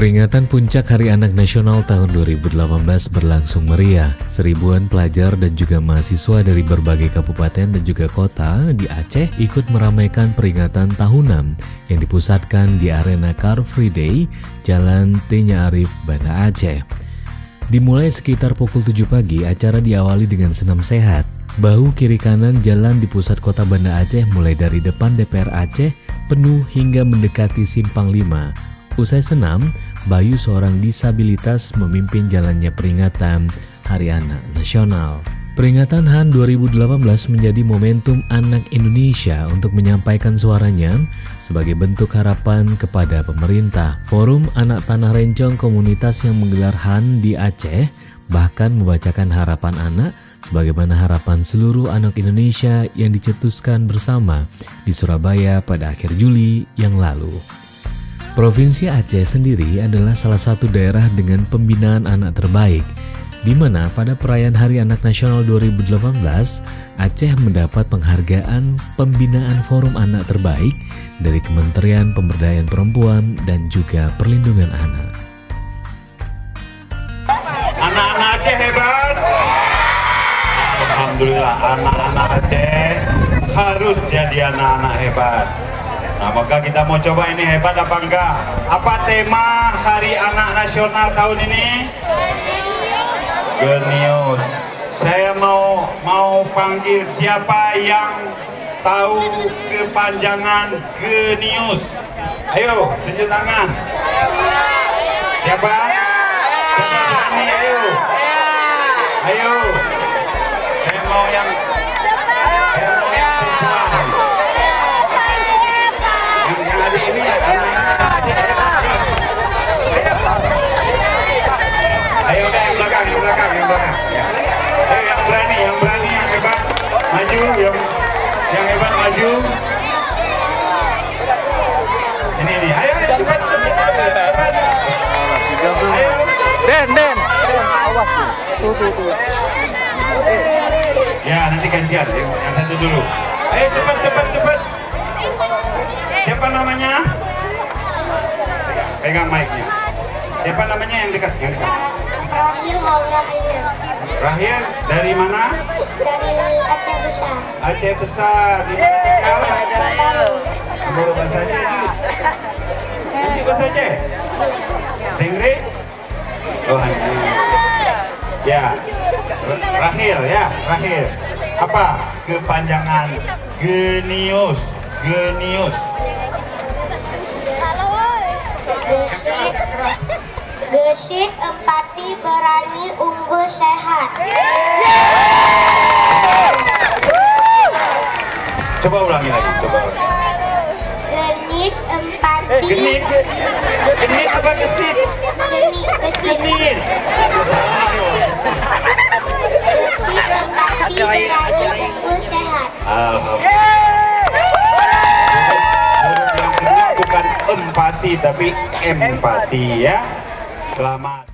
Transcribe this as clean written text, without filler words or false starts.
Peringatan Puncak Hari Anak Nasional tahun 2018 berlangsung meriah. Seribuan pelajar dan juga mahasiswa dari berbagai kabupaten dan juga kota di Aceh ikut meramaikan peringatan tahunan yang dipusatkan di arena Car Free Day, Jalan Tenya Arif, Banda Aceh. Dimulai sekitar pukul 7 pagi, acara diawali dengan senam sehat. Bahu kiri kanan jalan di pusat kota Banda Aceh mulai dari depan DPR Aceh penuh hingga mendekati Simpang 5. Usai senam, Bayu seorang disabilitas memimpin jalannya peringatan Hari Anak Nasional. Peringatan HAN 2018 menjadi momentum anak Indonesia untuk menyampaikan suaranya sebagai bentuk harapan kepada pemerintah. Forum Anak Tanah Rencong komunitas yang menggelar HAN di Aceh bahkan membacakan harapan anak sebagaimana harapan seluruh anak Indonesia yang dicetuskan bersama di Surabaya pada akhir Juli yang lalu. Provinsi Aceh sendiri adalah salah satu daerah dengan pembinaan anak terbaik, di mana pada perayaan Hari Anak Nasional 2018, Aceh mendapat penghargaan pembinaan Forum Anak Terbaik dari Kementerian Pemberdayaan Perempuan dan juga Perlindungan Anak. Anak-anak Aceh hebat. Alhamdulillah, anak-anak Aceh harus jadi anak-anak hebat. Nah, maka kita mau coba ini hebat apa enggak? Apa tema Hari Anak Nasional tahun ini? Genius. Saya mau panggil siapa yang tahu kepanjangan genius. Ayo, tunjuk tangan. Siapa? Siapa berani? Ayo. Ayo. Saya mau yang ini ya, ayo deh yang belakang. Ya. Ayo yang berani, yang hebat, maju, yang hebat maju. Ini, ayo cepat. Ayo. Den, awas tuh. Ya nanti gantian, yang satu dulu. Ayo cepat. Siapa namanya? Pegang mic-nya. Siapa namanya yang dekat? Rahil. Rahil dari mana? Dari Aceh Besar. Aceh Besar. Di mana tinggal? Kamu bahasa Aceh ini. Nanti bahasa Aceh. Tengri? Oh, Andri. Ya. Rahil ya, Rahil. Apa kepanjangan genius? Gesit, empati, berani, unggul, sehat. Coba ulangi lagi, Genis, empati. Genit apa gesit? Genit. Gesit, empati, berani, unggul, sehat. Alhamdulillah. Yang kedua bukan empati tapi empati ya. Selamat.